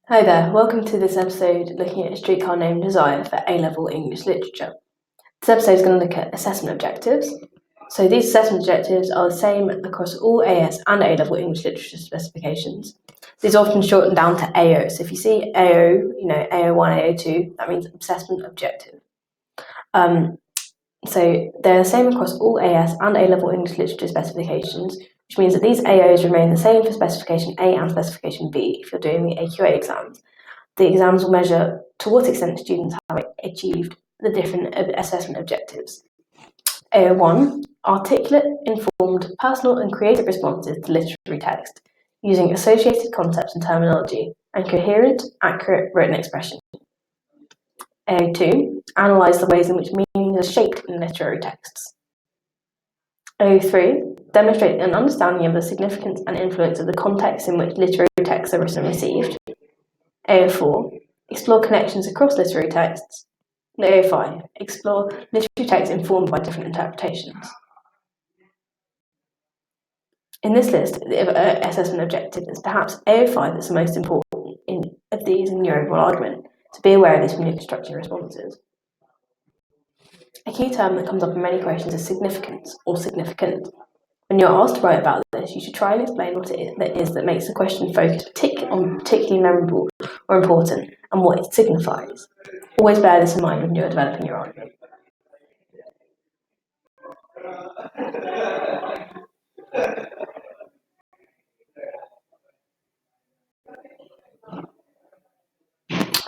Hi there, welcome to this episode looking at a streetcar named Desire for A-level English literature. This episode is going to look at assessment objectives. So these assessment objectives are the same across all AS and A-level English literature specifications. These are often shortened down to AO. So if you see AO, AO1, AO2, that means assessment objective. So they're the same across all AS and A-level English literature specifications, which means that these AOs remain the same for specification A and specification B if you're doing the AQA exams. The exams will measure to what extent students have achieved the different assessment objectives. AO1, articulate, informed, personal and creative responses to literary text, using associated concepts and terminology, and coherent, accurate written expression. AO2, analyse the ways in which meanings are shaped in literary texts. AO3, demonstrate an understanding of the significance and influence of the context in which literary texts are written and received. AO4, explore connections across literary texts. And AO5, explore literary texts informed by different interpretations. In this list of assessment objectives, it's perhaps AO5 that's the most important of these in your overall argument, to be aware of these when you're constructing responses. A key term that comes up in many questions is significance or significant. When you're asked to write about this, you should try and explain what it is that makes the question focus on particularly memorable or important and what it signifies. Always bear this in mind when you're developing your argument.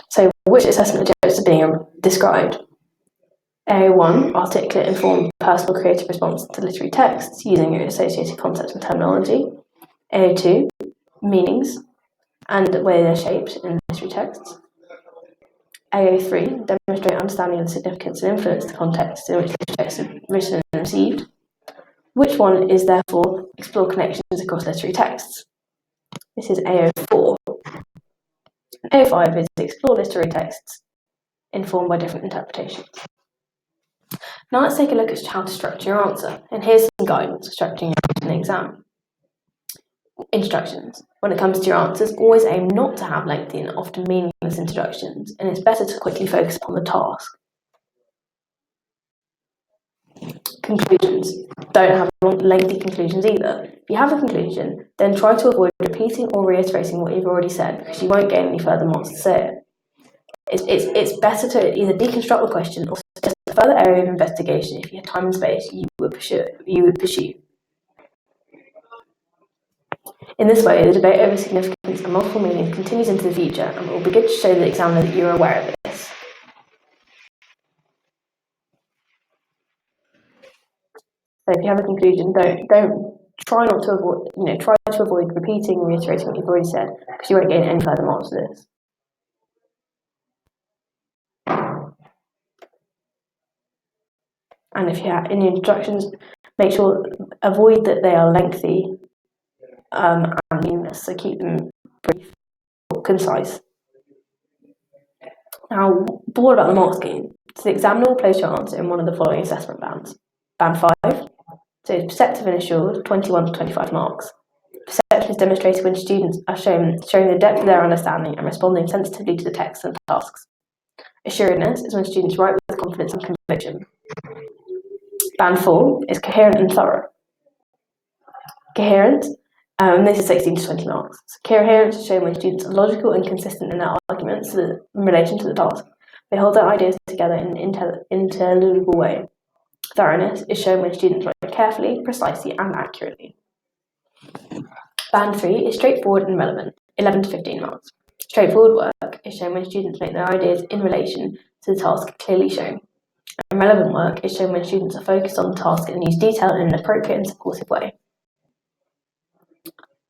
So, which assessment objectives are being described? AO1, articulate, informed, personal, creative response to literary texts using associated concepts and terminology. AO2, meanings and the way they're shaped in literary texts. AO3, demonstrate understanding of the significance and influence of the context in which literary texts are written and received. Which one is therefore explore connections across literary texts? This is AO4. AO5 is explore literary texts informed by different interpretations. Now let's take a look at how to structure your answer, and here's some guidance for structuring your exam. Instructions. When it comes to your answers, always aim not to have lengthy and often meaningless introductions, and it's better to quickly focus upon the task. Conclusions. Don't have lengthy conclusions either. If you have a conclusion, then try to avoid repeating or reiterating what you've already said, because you won't gain any further marks to say it. It's better to either deconstruct the question or suggest a further area of investigation if you have time and space you would pursue. In this way, the debate over significance and multiple meanings continues into the future, and it will be good to show the examiner that you're aware of this. So if you have a conclusion, try to avoid repeating and reiterating what you've already said, because you won't gain any further marks for this. And if you have any instructions, avoid that they are lengthy and meaningless, so keep them brief or concise. Now, but what about the mark scheme? So the examiner will place your answer in one of the following assessment bands. Band 5, so it's perceptive and assured, 21 to 25 marks. Perception is demonstrated when students are showing the depth of their understanding and responding sensitively to the text and tasks. Assuredness is when students write with confidence and conviction. Band 4 is coherent and thorough. Coherent, this is 16 to 20 marks. So coherence is shown when students are logical and consistent in their arguments in relation to the task. They hold their ideas together in an intelligible way. Thoroughness is shown when students write carefully, precisely, and accurately. Band 3 is straightforward and relevant, 11 to 15 marks. Straightforward work is shown when students make their ideas in relation to the task clearly shown. And relevant work is shown when students are focused on the task and use detail in an appropriate and supportive way.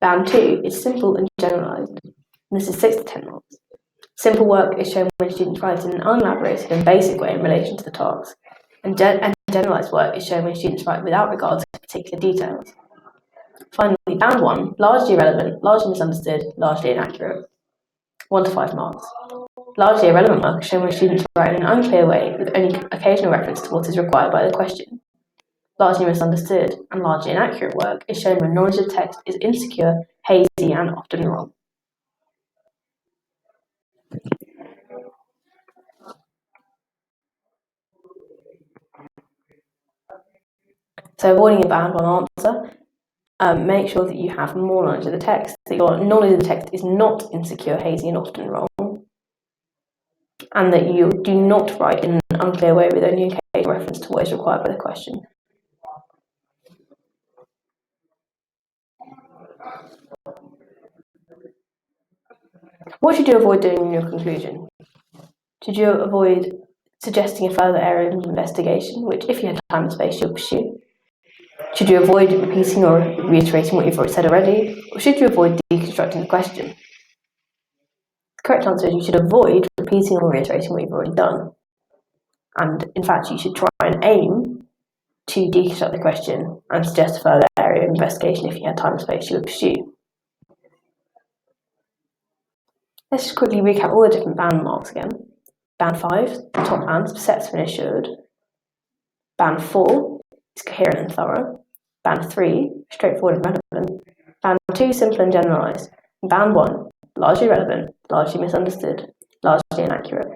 Band 2 is simple and generalised, and this is 6 to 10 marks. Simple work is shown when students write in an unelaborated and basic way in relation to the task, and generalised work is shown when students write without regard to particular details. Finally, Band 1, largely irrelevant, largely misunderstood, largely inaccurate, 1 to 5 marks. Largely irrelevant work is shown when students write in an unclear way with only occasional reference to what is required by the question. Largely misunderstood and largely inaccurate work is shown when knowledge of text is insecure, hazy, and often wrong. So avoiding a band one answer, make sure that you have more knowledge of the text, that your knowledge of the text is not insecure, hazy, and often wrong, and that you do not write in an unclear way with only occasional reference to what is required by the question. What should you avoid doing in your conclusion? Should you avoid suggesting a further area of investigation, which, if you had time and space, you'll pursue? Should you avoid repeating or reiterating what you've said already? Or should you avoid deconstructing the question? The correct answer is you should avoid repeating or reiterating what you've already done. And in fact, you should try and aim to deconstruct the question and suggest a further area of investigation if you had time and space you would pursue. Let's just quickly recap all the different band marks again. Band 5, the top bands, perceptive and assured. Band 4 is coherent and thorough. Band 3, straightforward and relevant. Band 2, simple and generalised. And Band 1, largely relevant, largely misunderstood, largely inaccurate.